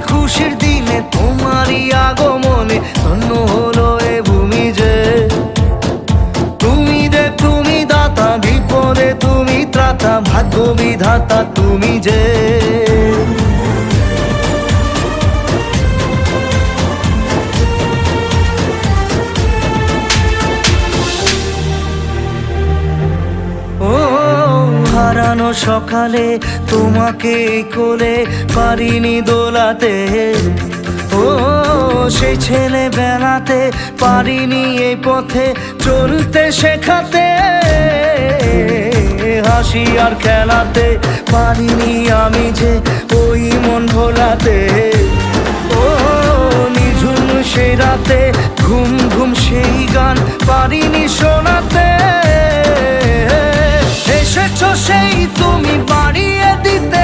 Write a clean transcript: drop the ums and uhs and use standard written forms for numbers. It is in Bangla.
খুশির দিনে তোমারই আগমনে ধন্য হলো এ ভূমি যে। তুমি দাতা, বিপদে তুমি ত্রাতা, ভাগ্য বিধাতা তুমি যে। হারানো সকালে তোমাকে কোলে পারিনি দোলাতে, ও সেই ছেলে বেলাতে পারিনি এই পথে চলতে শেখাতে। হাসি আর খেলাতে পারিনি আমি যে ওই মন ভোলাতে। ও নিঝুম সেই রাতে ঘুম ঘুম সেই গান পারিনি শোনাতে। এসেছো সেই তুমি বাড়িয়ে দিতে